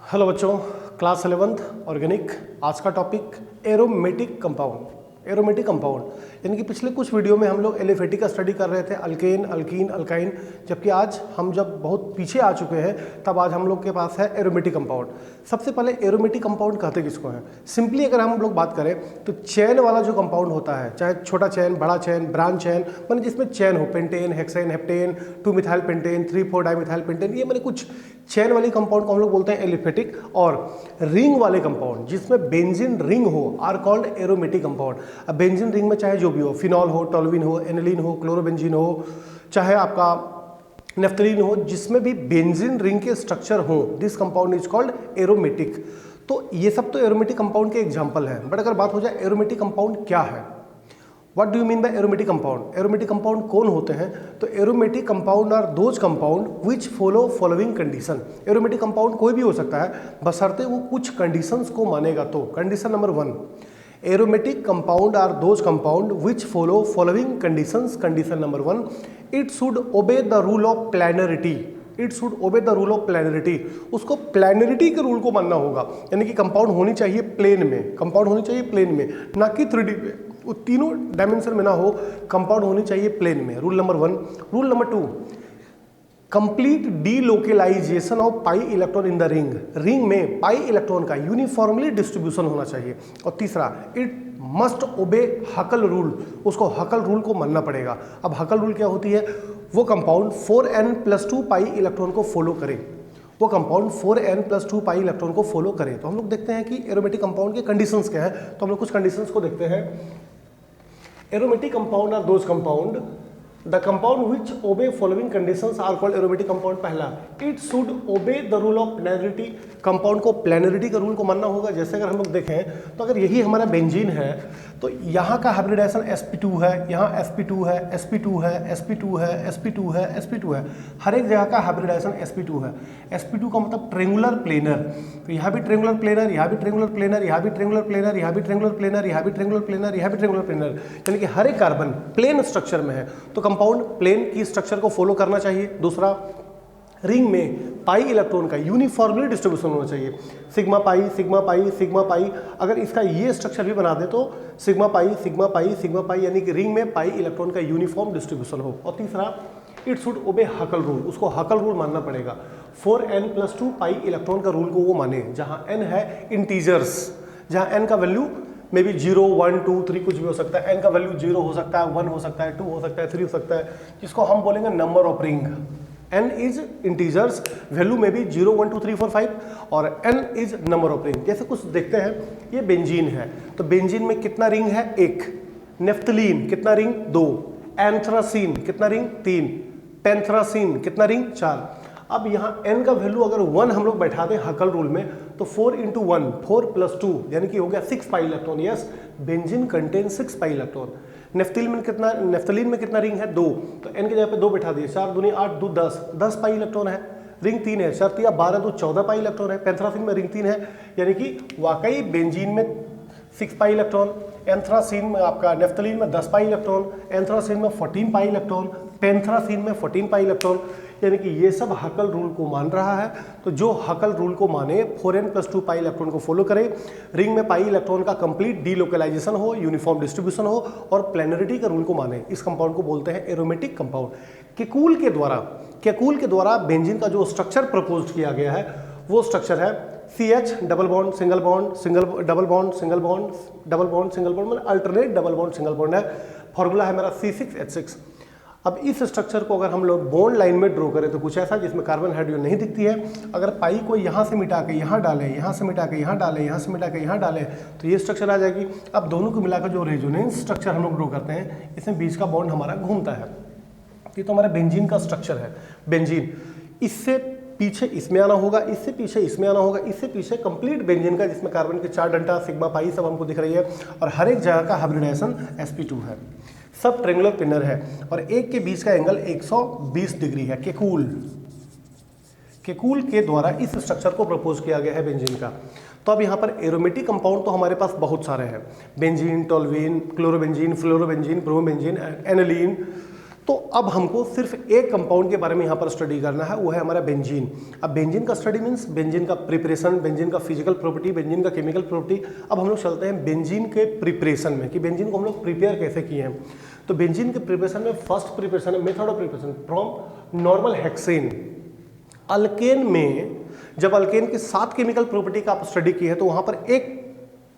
Hello बच्चों, class 11th organic. आज का topic aromatic compound. Aromatic compound यानी कि पिछले कुछ वीडियो में हम लोग एलिफेटिक का स्टडी कर रहे थे, अल्केन, अल्कीन, अल्काइन, जबकि आज हम जब बहुत पीछे आ चुके हैं तब आज हम लोग के पास है एरोमेटिक कंपाउंड। सबसे पहले एरोमेटिक कंपाउंड कहते किसको हैं? सिंपली अगर हम लोग बात करें तो चैन वाला जो कंपाउंड होता है, चाहे छोटा चैन, बड़ा चैन, ब्रांच चैन, माने जिसमें चैन हो, pentane, hexane, heptane, 2 methyl pentane, 3,4 dimethyl pentane, ये माने कुछ चैन वाली कंपाउंड को हम लोग बोलते हैं एलिफेटिक। और रिंग वाले कंपाउंड जिसमें बेंजीन रिंग हो आर कॉल्ड एरोमेटिक कंपाउंड। अब बेंजीन रिंग में चाहे जो भी हो, फिनॉल हो, टोल्यूइन हो, एनिलीन हो, क्लोरोबेंजीन हो, चाहे आपका नेफ्थलीन हो, जिसमें भी बेंजीन रिंग के स्ट्रक्चर हो, this compound is called aromatic. तो ये सब तो एरोमेटिक कंपाउंड के एग्जाम्पल हैं। बट अगर बात हो जाए एरोमेटिक कंपाउंड क्या है, What do you mean by aromatic compound? Aromatic compound कौन होते हैं? तो aromatic compound are those compound which follow following condition। aromatic compound कोई भी हो सकता है बशर्ते वो कुछ conditions को मानेगा। तो condition number 1, aromatic compound are those compound which follow following conditions। Condition number 1, it should obey the rule of planarity। It should obey the rule of planarity. उसको प्लैनरिटी के रूल को मानना होगा, यानी कि कंपाउंड होनी चाहिए प्लेन में, कंपाउंड होनी चाहिए प्लेन में, ना कि 3D पे, वो तीनों डायमेंशन में ना हो, कंपाउंड होनी चाहिए प्लेन में। Rule number 1। Rule number 2, complete delocalisation of pi electron in the ring. Ring में पाई इलेक्ट्रॉन का यूनिफॉर्मली डिस्ट्रीब्यूशन होना चाहिए। और तीसरा, इट मस्ट ओबे हकल रूल। उसको हकल रूल को मानना पड़ेगा। अब हकल रूल क्या होती है? वो कंपाउंड 4n+2 पाई इलेक्ट्रॉन को फॉलो करे। वो कंपाउंड 4n+2 पाई इलेक्ट्रॉन को फॉलो करे। तो हम लोग देखते हैं कि एरोमेटिक कंपाउंड के कंडीशंस क्या है। तो हम लोग कुछ कंडीशंस को देखते हैं। Aromatic compound are those compound the compound which obey following conditions are called aromatic compound. पहला, it should obey the rule of planarity. Compound को प्लैनरिटी का रूल को मानना होगा। जैसे अगर हम लोग देखें तो अगर यही हमारा बेंजीन है तो यहाँ का हाइब्रिडाइजेशन sp2 है, यहाँ sp2 है, sp2 है, sp2 है, sp2 है, sp2 है, हर एक जगह का हाइब्रिडाइजेशन sp2 है। sp2 का मतलब ट्रेंगुलर प्लेनर। तो यहाँ भी ट्रेंगुलर प्लेनर, यहाँ भी ट्रेंगुलर प्लेनर, यहाँ भी ट्रेंगुलर प्लेनर, यहाँ भी ट्रेंगुलर प्लेनर, यहाँ भी ट्रेंगुलर प्लेनर, यहाँ भी ट्रेंगुलर प्लेनर, यानी कि हर एक कार्बन प्लेन स्ट्रक्चर में है। तो कंपाउंड प्लेन की स्ट्रक्चर को फॉलो करना चाहिए। दूसरा, रिंग में पाई इलेक्ट्रॉन का यूनिफॉर्मली डिस्ट्रीब्यूशन होना चाहिए। Sigma pi, sigma pi, sigma pi, अगर इसका ये स्ट्रक्चर भी बना दे तो sigma pi, sigma pi, sigma pi, यानी कि रिंग में पाई इलेक्ट्रॉन का यूनिफॉर्म डिस्ट्रीब्यूशन हो। और तीसरा, इट शुड ओबे हकल रूल। उसको हकल रूल मानना पड़ेगा। 4n+2 पाई इलेक्ट्रॉन का रूल को वो माने, जहाँ n है इंटीजर्स, जहाँ n का वैल्यू मे बी 0, 1, 2, 3 कुछ भी हो सकता है। n का वैल्यू 0 हो सकता है, 1 हो सकता है, 2 हो सकता है, 3 हो सकता है, जिसको हम बोलेंगे number of ring. n is integers, value में भी 0, 1, 2, 3, 4, 5, और n is number of ring. जैसे कुछ देखते हैं, ये बेंजीन है तो बेंजीन में कितना रिंग है? 1। नेफ्थलीन कितना रिंग? 2। एंथ्रासीन कितना रिंग? 3। पेंथ्रासीन कितना रिंग? 4। अब यहाँ n का वैल्यू अगर 1 हम लोग बैठा दें हकल रूल में तो 4 × 1, 4+2, यानी कि हो गया 6 pi electron. Yes, benzene contain 6 pi electron. Naphthalene में कितना रिंग है? 2। तो n की जगह पे 2 बैठा दिए, 4 दूनी 8, 2 10 पाई इलेक्ट्रॉन है। रिंग 3 है, 4 3 12, 2 14 पाई इलेक्ट्रॉन है। पेंथ्रासीन में रिंग 3 है, यानी कि वाकई बेंजीन में 6 पाई इलेक्ट्रॉन, एंथ्रासीन में आपका नेफ्थलीन में 10 पाई इलेक्ट्रॉन, एंथ्रासीन में 14 पाई इलेक्ट्रॉन, पेंथ्रासीन में 14 पाई इलेक्ट्रॉन, यानी कि ये सब हकल रूल को मान रहा है। तो जो हकल रूल को माने, 4n+2 पाई इलेक्ट्रॉन को फॉलो करे, रिंग में पाई इलेक्ट्रॉन का कंप्लीट डीलोकेलाइजेशन हो, यूनिफॉर्म डिस्ट्रीब्यूशन हो, और प्लैनरिटी का रूल को माने, इस कंपाउंड को बोलते हैं एरोमेटिक कंपाउंड। केकूल के द्वारा बेंजीन का जो स्ट्रक्चर प्रपोज किया गया है वो स्ट्रक्चर है CH double bond single bond, single double bond single bond, double bond single bond, मतलब alternate double bond single bond है। फॉर्मूला है मेरा C6H6। अब इस स्ट्रक्चर को अगर हम लोग बॉन्ड लाइन में ड्रॉ करें तो कुछ ऐसा जिसमें कार्बन हाइड्रोजन नहीं दिखती है। अगर पाई को यहाँ से मिटा के यहाँ डालें, यहाँ से मिटा के यहाँ डालें, यहाँ से मिटा के यहाँ डालें, तो ये स्ट्रक्चर आ जाएगी। अब दोनों को मिलाकर जो रेजोनेंस स्ट्रक्चर हम लोग ड्रॉ करते हैं, इसमें बीच का बॉन्ड हमारा घूमता है। ये तो हमारा बेंजीन का स्ट्रक्चर है। बेंजीन, इससे पीछे इसमें आना होगा, इससे पीछे इसमें आना होगा, इससे पीछे कंप्लीट बेंजीन का, जिसमें कार्बन के 4 डंटा, सिग्मा पाई सब हमको दिख रही है, और हर एक जगह का हाइब्रिडाइजेशन sp2 है। सब ट्रेंगुलर पिनर है, और एक के बीच का एंगल 120 डिग्री है। केकूल के द्वारा इस स्ट्रक्चर को प्रपोज किया गया है बेंजीन का। तो अब यहाँ पर एरोमेटिक कंपाउंड तो हमारे पास बहुत सारे हैं, benzene, toluene, chlorobenzene, fluorobenzene, bromobenzene, aniline. तो अब हमको सिर्फ एक कंपाउंड के बारे में यहाँ पर स्टडी करना है, वो है हमारा बेंजीन। अब बेंजीन का स्टडी मीन्स बेंजीन का प्रिपरेशन, बेंजीन का फिजिकल प्रॉपर्टी, बेंजीन का केमिकल प्रॉपर्टी। अब हम लोग चलते हैं बेंजीन के प्रिपरेशन में कि बेंजीन को हम लोग प्रिपेयर कैसे किए हैं। तो बेंजीन के प्रिपरेशन में फर्स्ट प्रिपरेशन है method of preparation from normal hexane. Alkane में जब अल्केन के 7 केमिकल प्रॉपर्टी का आप स्टडी किए हैं तो वहाँ पर एक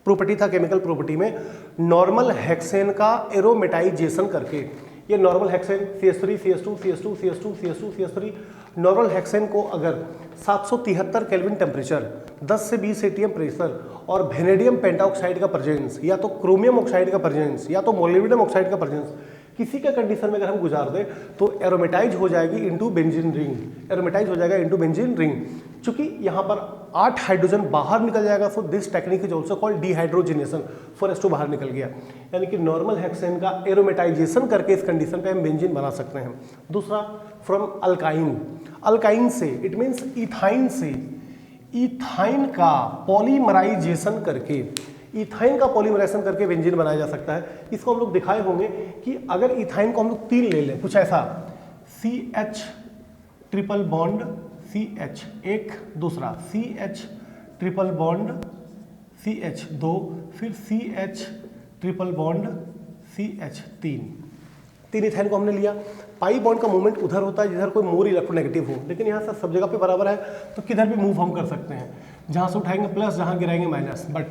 प्रॉपर्टी था केमिकल प्रॉपर्टी में नॉर्मल हेक्सेन का एरोमेटाइजेशन करके। ये normal hexane CH3 CH2 CH2 CH2 CH2 CH3 normal hexane को अगर 773 केल्विन टेम्परेचर, 10 से 20 atm प्रेशर और वेनेडियम पेंटाऑक्साइड का प्रेजेंस या तो क्रोमियम ऑक्साइड का प्रेजेंस या तो मोलिब्डेनम ऑक्साइड का प्रेजेंस किसी का कंडीशन में अगर हम गुजार दें तो एरोमेटाइज हो जाएगी इनटू बेंजीन रिंग, एरोमेटाइज हो जाएगा इनटू बेंजीन रिंग। चूंकि यहाँ पर 8 हाइड्रोजन बाहर निकल जाएगा so this technique is also called dehydrogenation. 4s2 बाहर निकल गया, यानी कि नॉर्मल हेक्सेन का एरोमेटाइजेशन करके इस कंडीशन पे हम बेंजीन बना सकते हैं। दूसरा फ्रॉम अल्काइन, अल्काइन से इट मीन्स इथाइन से, इथाइन का पॉलीमराइजेशन करके, इथाइन का पॉलीमराइजेशन करके बेंजीन बनाया जा सकता है। इसको हम लोग दिखाए होंगे कि अगर इथाइन को हम लोग 3 ले लें कुछ ऐसा, CH ट्रिपल बॉन्ड CH एक, दूसरा CH ट्रिपल बॉन्ड CH 2, फिर CH triple bond CH 3 ethyne को हमने लिया। पाई बॉन्ड का मूवमेंट उधर होता है जिधर कोई मोर इलेक्ट्रोनेगेटिव हो, लेकिन यहाँ से सब जगह पे बराबर है तो किधर भी मूव हम कर सकते हैं, जहाँ से उठाएंगे प्लस, जहाँ गिराएंगे माइनस। बट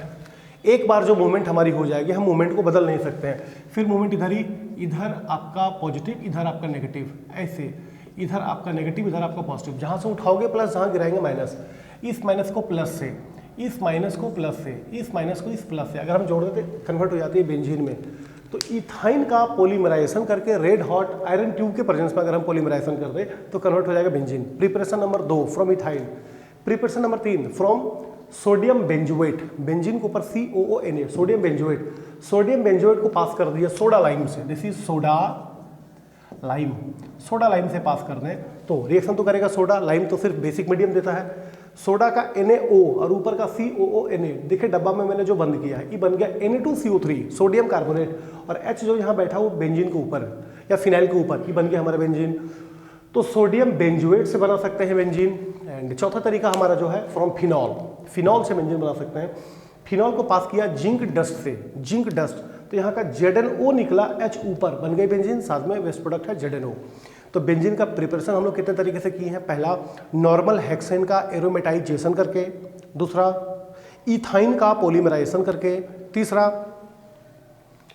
एक बार जो मूवमेंट हमारी हो जाएगी हम मूवमेंट को बदल नहीं सकते हैं। फिर मूवमेंट इधर ही, इधर आपका पॉजिटिव, इधर आपका नेगेटिव, ऐसे इधर आपका नेगेटिव, इधर आपका पॉजिटिव, जहाँ से उठाओगे प्लस, जहाँ गिराएंगे माइनस। इस माइनस को प्लस से, इस माइनस को प्लस से, इस माइनस को इस प्लस से अगर हम जोड़ देते कन्वर्ट हो जाती है बेंजीन में। तो इथाइन का पॉलीमराइजेशन करके रेड हॉट आयरन ट्यूब के प्रेजेंस में अगर हम पॉलीमराइजेशन कर दें तो कन्वर्ट हो जाएगा benzene. Preparation number 2 from ethyne. Preparation number 3 from sodium benzoate, benzene के ऊपर COONA, sodium benzoate. Sodium benzoate को पास कर दिया सोडा लाइम से, this is soda lime, soda lime से पास कर दें तो रिएक्शन तो करेगा सोडा, लाइम तो सिर्फ बेसिक मीडियम देता है। सोडा का NaO और ऊपर का COONA, देखिए डब्बा में मैंने जो बंद किया है ये बन गया Na2CO3 सोडियम कार्बोनेट, और H जो यहाँ बैठा वो बेंजीन के ऊपर या फिनाइल के ऊपर, ये बन गया हमारा बेंजीन। तो सोडियम बेंजोएट से बना सकते हैं बेंजीन। एंड चौथा तरीका हमारा जो है फ्रॉम फिनॉल, फिनॉल से बेंजीन बना सकते हैं। फिनॉल को पास किया जिंक डस्ट से, जिंक डस्ट, तो यहाँ का ZnO निकला, H ऊपर, बन गई बेंजीन, साथ में वेस्ट प्रोडक्ट है ZnO। तो बेंजीन का प्रिपरेशन हम लोग कितने तरीके से किए हैं। पहला नॉर्मल हेक्सेन का एरोमेटाइजेशन करके, दूसरा इथाइन का पॉलीमराइजेशन करके, तीसरा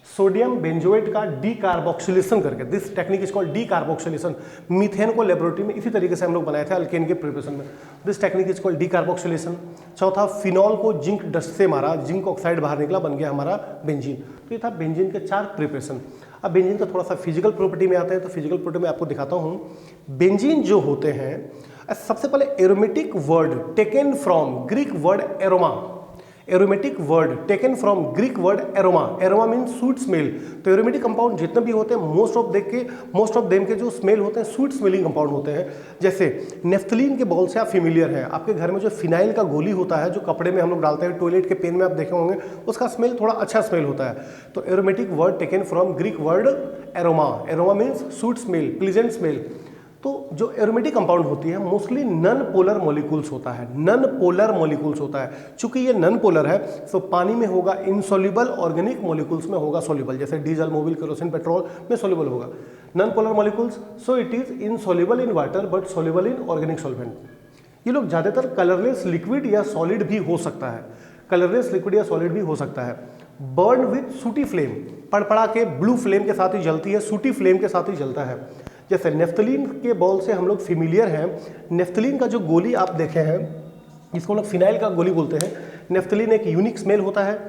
सोडियम बेंजोएट का डीकार्बोक्सिलेशन करके, this technique is called decarboxylation. Methane को लेबोरेटरी में इसी तरीके से हम लोग बनाए थे अल्केन के प्रिपरेशन में, this technique is called decarboxylation. चौथा फिनॉल को जिंक डस्ट से मारा, जिंक ऑक्साइड बाहर निकला, बन गया हमारा बेंजीन। तो ये था बेंजीन के 4 प्रिपरेशन। अब बेंजीन का थोड़ा सा फिजिकल प्रॉपर्टी में आते हैं, तो फिजिकल प्रॉपर्टी में आपको दिखाता हूँ। बेंजीन जो होते हैं, सबसे पहले aromatic word taken from Greek word aroma, aromatic word taken from Greek word aroma, aroma mean sweet smell. तो एरोमेटिक कंपाउंड जितने भी होते हैं मोस्ट ऑफ देम के जो स्मेल होते हैं स्वीट स्मेलिंग कंपाउंड होते हैं। जैसे नेफ्थलीन के बॉल से आप फेमिलियर हैं, आपके घर में जो फिनाइल का गोली होता है जो कपड़े में हम लोग डालते हैं, टॉयलेट के पेन में आप देखे होंगे, उसका स्मेल थोड़ा अच्छा स्मेल होता है। तो aromatic word taken from Greek word aroma, aroma means sweet smell, pleasant smell. तो जो एरोमेटिक कंपाउंड होती है मोस्टली नन पोलर मॉलिक्यूल्स होता है, नन पोलर मॉलिक्यूल्स होता है। चूंकि ये नन पोलर है तो पानी में होगा इनसॉल्युबल, ऑर्गेनिक मॉलिक्यूल्स में होगा सॉल्युबल, जैसे डीजल, मोबिल, केरोसिन, पेट्रोल में सॉल्युबल होगा। Non polar molecules, so it is insoluble in water but soluble in organic solvent. ये लोग ज़्यादातर कलरलेस लिक्विड या सॉलिड भी हो सकता है, कलरलेस लिक्विड या सॉलिड भी हो सकता है। बर्न विथ सूटी फ्लेम, पड़पड़ा के ब्लू फ्लेम के साथ ही जलती है, सूटी फ्लेम के साथ ही जलता है। जैसे नेफ्थलीन के बॉल से हम लोग फेमिलियर हैं। नेफ्थलीन का जो गोली आप देखे हैं, इसको हम लोग फिनाइल का गोली बोलते हैं। नेफ्थलीन एक यूनिक स्मेल होता है,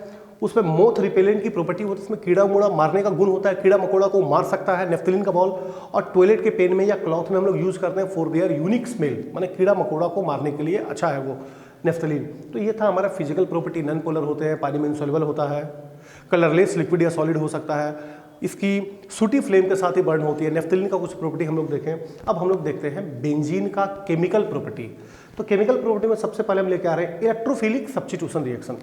उसमें मोथ रिपेलेंट की प्रॉपर्टी होती है, इसमें कीड़ा मोड़ा मारने का गुण होता है, कीड़ा मकोड़ा को मार सकता है नेफ्थलीन का बॉल। और टॉयलेट के पेन में या क्लॉथ में हम लोग यूज़ करते हैं फॉर देयर यूनिक स्मेल, माने कीड़ा मकोड़ा को मारने के लिए अच्छा है वो नेफ्थलीन। तो ये था हमारा फिजिकल प्रॉपर्टी, नन पोलर होते हैं, पानी में इनसॉल्युबल होता है, कलरलेस लिक्विड या सॉलिड हो सकता है, इसकी सूटी फ्लेम के साथ ही बर्न होती है। नेफ्थलीन का कुछ प्रॉपर्टी हम लोग देखें। अब हम लोग देखते हैं बेंजीन का केमिकल प्रॉपर्टी। तो केमिकल प्रॉपर्टी में सबसे पहले हम लेके आ रहे हैं इलेक्ट्रोफिलिक सब्स्टिट्यूशन रिएक्शन।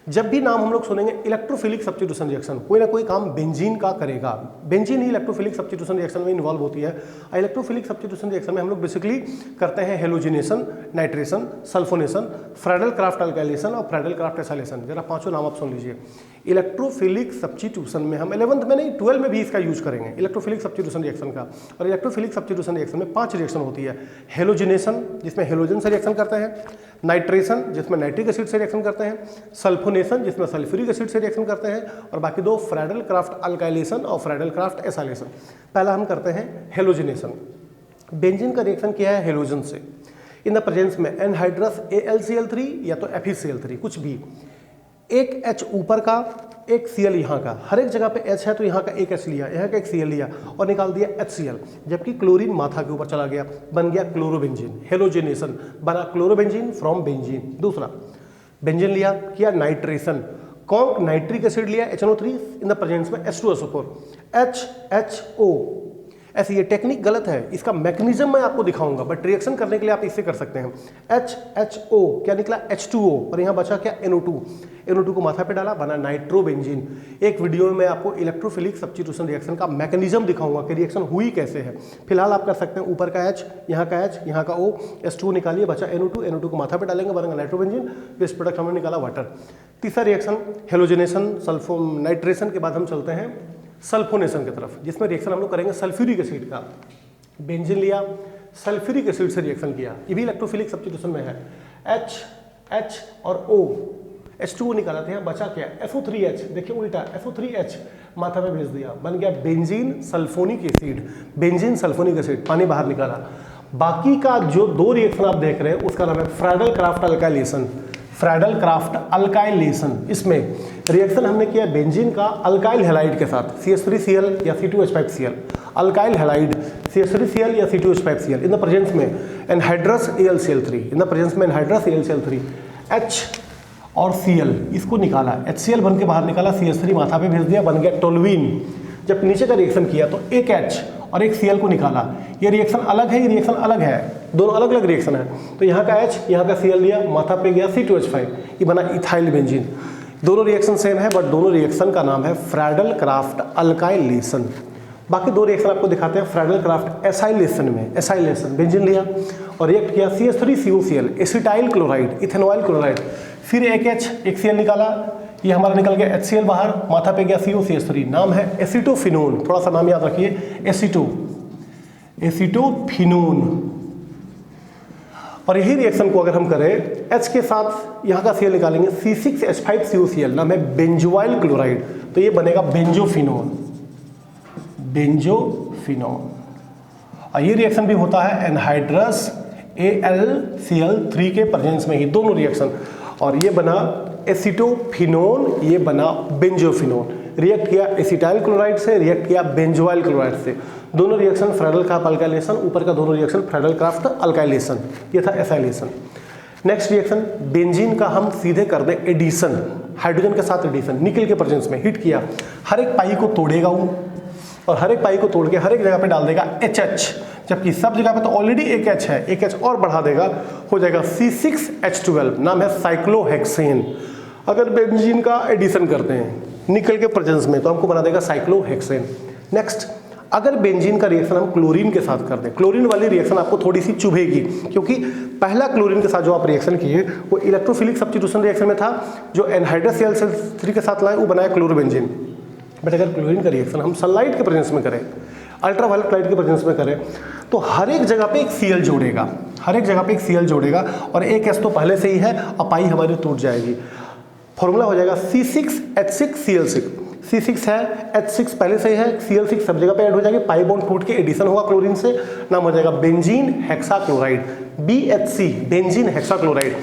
जब भी नाम हम लोग सुनेंगे इलेक्ट्रोफिलिक सब्स्टिट्यूशन रिएक्शन, कोई ना कोई काम बेंजीन का करेगा। बेंजीन ही इलेक्ट्रोफिलिक सब्स्टिट्यूशन रिएक्शन में इन्वॉल्व होती है। इलेक्ट्रोफिलिक सब्स्टिट्यूशन रिएक्शन में हम लोग बेसिकली करते हैं halogenation, nitration, sulphonation, Friedl craft alkylation और फ्राइडल क्राफ्ट एसाइलेशन। जरा पांचों नाम आप सुन लीजिए। इलेक्ट्रोफिलिक सब्स्टिट्यूशन में हम 11th में नहीं 12 में भी इसका यूज करेंगे, इलेक्ट्रोफिलिक सब्स्टिट्यूशन रिएक्शन का। और इलेक्ट्रोफिलिक सब्स्टिट्यूशन रिएक्शन में 5 रिएक्शन होती है। हेलोजिनेशन जिसमें हेलोजन से रिएक्शन करते हैं, नाइट्रेशन जिसमें नाइट्रिक एसिड से रिएक्शन करते हैं, सल्फोनेशन जिसमें सल्फ्यूरिक एसिड से रिएक्शन करते हैं, और बाकी 2 फ्राइडल क्राफ्ट अल्काइलेशन और फ्राइडल क्राफ्ट एसाइलेशन। पहला हम करते हैं हेलोजिनेशन। बेंजीन का रिएक्शन किया है हेलोजन से इन द प्रेजेंस में एनहाइड्रस AlCl3 या तो FeCl3, कुछ भी। एक H ऊपर का, एक Cl यहाँ का, हर एक जगह पे H है तो यहाँ का एक H लिया, यहाँ का एक Cl लिया और निकाल दिया HCl, जबकि क्लोरीन माथा के ऊपर चला गया, बन गया क्लोरोबेंजीन। हेलोजिनेशन बना क्लोरोबेंजीन फ्रॉम बेंजीन। दूसरा बेंजीन लिया, किया नाइट्रेशन, कौन नाइट्रिक एसिड लिया HNO3 इन द प्रेजेंस में H2SO4 HHO। ऐसे ये टेक्निक गलत है, इसका मैकेनिज्म मैं आपको दिखाऊंगा, बट रिएक्शन करने के लिए आप इससे कर सकते हैं। HHO क्या निकला H2O और यहाँ बचा क्या NO2। NO2 को माथा पे डाला, बना नाइट्रोबेंजीन। एक वीडियो में मैं आपको इलेक्ट्रोफिलिक सब्स्टिट्यूशन रिएक्शन का मैकेनिज्म दिखाऊंगा कि रिएक्शन हुई कैसे है। फिलहाल आप कर सकते हैं ऊपर का H, यहाँ का H, यहाँ का O, H2O निकालिए, बचा NO2। NO2 को माथा पे डालेंगे, बनेगा नाइट्रोबेंजीन। वेस्ट प्रोडक्ट हमने निकाला वाटर। तीसरा रिएक्शन हेलोजिनेशन, सल्फो नाइट्रेशन के बाद हम चलते हैं सल्फोनेशन की तरफ, जिसमें रिएक्शन हम लोग करेंगे सल्फ्यूरिक एसिड का। बेंजीन लिया, सल्फ्यूरिक एसिड से रिएक्शन किया, ये भी इलेक्ट्रोफिलिक सब्स्टिट्यूशन में है। H और O, H2O निकाला था, बचा क्या SO3H, देखिए उल्टा SO3H माथा में भेज दिया, बन गया benzene sulphonic acid. Benzene sulphonic acid, पानी बाहर निकाला। बाकी का जो 2 रिएक्शन आप देख रहे हैं उसका नाम है Friedl craft alkylation. Friedl craft alkylation, इसमें रिएक्शन हमने किया बेंजीन का अल्काइल हैलाइड के साथ, CH3Cl या C2H5Cl, अल्काइल हैलाइड CH3Cl या C2H5Cl इन द प्रेजेंस में anhydrous AlCl3, in the presence में एनहाइड्रस AlCl3, H और Cl, इसको निकाला, HCl बन के बाहर निकाला, CH3 माथा पे भेज दिया, बन गया टोलुइन। जब नीचे का रिएक्शन किया तो एक H और एक Cl को निकाला। ये रिएक्शन अलग है, ये रिएक्शन अलग है, दोनों अलग अलग रिएक्शन है। तो यहाँ का H, यहाँ का Cl लिया, माथा पे गया C2H5, ये बना इथाइल बेंजीन। दोनों रिएक्शन सेम है, बट दोनों रिएक्शन का नाम है फ्राइडल क्राफ्ट अल्काइलेशन। बाकी 2 रिएक्शन आपको दिखाते हैं फ्राइडल क्राफ्ट एसाइलेशन में। एसाइलेशन बेंजीन लिया और रिएक्ट किया CH3COCl, acetyl chloride, ethanoyl chloride, फिर एक H एक Cl निकाला, ये हमारा निकल गया HCl बाहर, माथा पे गया COCH3, नाम है एसीटोफिनोन। थोड़ा सा नाम याद रखिए, एसीटोफिनोन। और यही रिएक्शन को अगर हम करें H के साथ यहाँ का Cl निकालेंगे, C6H5COCl, नाम है बेंजोइल क्लोराइड, तो ये बनेगा बेंजोफिनोन। बेंजोफिनोन। और ये रिएक्शन भी होता है एनहाइड्रस AlCl3 के प्रेजेंस में ही, दोनों रिएक्शन। और ये बना एसीटोफिनोन, ये बना बेंजोफिनोन। रिएक्ट किया एसिटाइल क्लोराइड से, रिएक्ट किया बेंजोइल क्लोराइड से, दोनों रिएक्शन फ्राइडल क्राफ्ट अल्काइलेशन, ऊपर का दोनों रिएक्शन फ्राइडल क्राफ्ट अल्काइलेशन, ये था एसाइलेशन। नेक्स्ट रिएक्शन बेंजीन का हम सीधे कर दें एडिशन, हाइड्रोजन के साथ एडिशन, निकल के प्रेजेंस में हिट किया, हर एक पाई को तोड़ेगा वो, और हर एक पाई को तोड़ के हर एक जगह पे डाल देगा HH, जबकि सब जगह पे तो ऑलरेडी एक H है, एक H और बढ़ा देगा, हो जाएगा C6H12, नाम है साइक्लोहेक्सेन। अगर बेंजीन का एडिशन करते हैं निकल के प्रेजेंस में तो हमको बना देगा साइक्लोहेक्सेन। नेक्स्ट, अगर बेंजीन का रिएक्शन हम क्लोरीन के साथ कर दें, क्लोरीन वाली रिएक्शन आपको थोड़ी सी चुभेगी, क्योंकि पहला क्लोरीन के साथ जो आप रिएक्शन किए वो इलेक्ट्रोफिलिक सब्स्टिट्यूशन रिएक्शन में था, जो एनहाइड्रस AlCl3 के साथ लाए वो बनाया क्लोरोबेंजीन। बट अगर क्लोरीन का रिएक्शन हम सनलाइट के प्रेजेंस में करें, अल्ट्रावायलेट लाइट के प्रेजेंस में करें, तो हर एक जगह पे एक Cl जोड़ेगा, हर एक जगह पे एक Cl जोड़ेगा, और एक H तो पहले से ही है, और पाई हमारी टूट जाएगी। फॉर्मूला हो जाएगा C6H6Cl6, C6 है, H6 पहले से ही है, Cl6 सब जगह पे ऐड हो जाएगी, पाई बॉन्ड टूट के एडिशन होगा क्लोरीन से, नाम हो जाएगा benzene hexachloride, BHC, benzene hexachloride,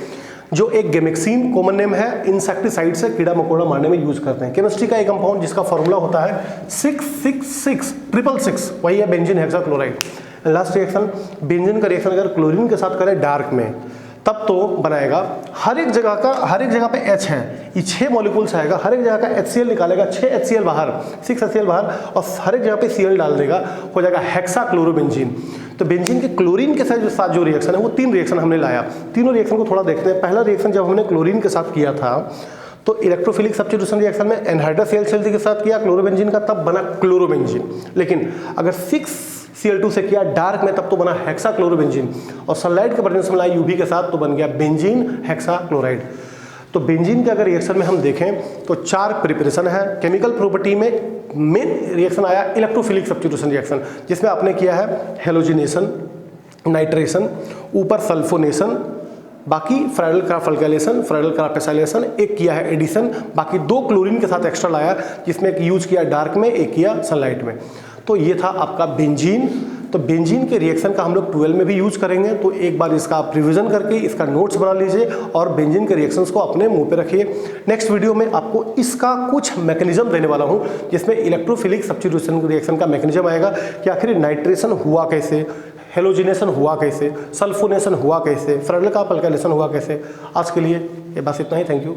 जो एक गेमेक्सिन कॉमन नेम है, इंसेक्टिसाइड से कीड़ा मकोड़ा मारने में यूज करते हैं। केमिस्ट्री का एक कंपाउंड जिसका फॉर्मूला होता है 66666, वही है benzene hexachloride. Last reaction benzene का रिएक्शन अगर क्लोरीन के साथ करें डार्क में, तब तो बनाएगा हर एक जगह पे H है, ये 6 मॉलिक्यूल्स आएगा, हर एक जगह का HCl निकालेगा, 6 HCl बाहर, 6 HCl बाहर, और हर एक जगह पे Cl डाल देगा, हो जाएगा हेक्साक्लोरोबेंजीन। तो बेंजीन के क्लोरीन के साथ जो रिएक्शन है वो 3 रिएक्शन हमने लाया। तीनों रिएक्शन को थोड़ा देखते हैं। पहला रिएक्शन जब हमने क्लोरीन के साथ किया था तो इलेक्ट्रोफिलिक सब्स्टिट्यूशन रिएक्शन में एनहाइड्रस Cl के साथ किया क्लोरोबेंजीन का, तब बना क्लोरोबेंजीन। लेकिन अगर 6Cl2 से किया डार्क में, तब तो बना हेक्सा क्लोरोबेंजीन, और सनलाइट के प्रेजेंस में लाया यूवी के साथ तो बन गया बेंजीन हेक्सा क्लोराइड। तो बेंजीन के अगर रिएक्शन में हम देखें तो 4 प्रिपरेशन है। केमिकल प्रॉपर्टी में मेन रिएक्शन आया इलेक्ट्रोफिलिक सब्स्टिट्यूशन रिएक्शन, जिसमें आपने किया है हेलोजिनेशन, नाइट्रेशन, ऊपर सल्फोनेशन, बाकी Friedl craft alkylation, Friedl Crafts acylation, एक किया है एडिशन, बाकी 2 क्लोरीन के साथ एक्स्ट्रा लाया, जिसमें एक यूज किया डार्क में, एक किया सनलाइट में। तो ये था आपका बेंजीन। तो बेंजीन के रिएक्शन का हम लोग 12 में भी यूज करेंगे, तो एक बार इसका आप रिवीजन करके इसका नोट्स बना लीजिए और बेंजीन के रिएक्शंस को अपने मुंह पे रखिए। नेक्स्ट वीडियो में आपको इसका कुछ मैकेनिज्म देने वाला हूं, जिसमें इलेक्ट्रोफिलिक सब्स्टिट्यूशन रिएक्शन का मैकेनिज्म आएगा कि आखिर नाइट्रेशन हुआ कैसे, हेलोजिनेशन हुआ कैसे, सल्फोनेशन हुआ कैसे, फ्राइडल क्राफ्ट अल्काइलेशन हुआ कैसे। आज के लिए ये बस इतना ही। Thank you.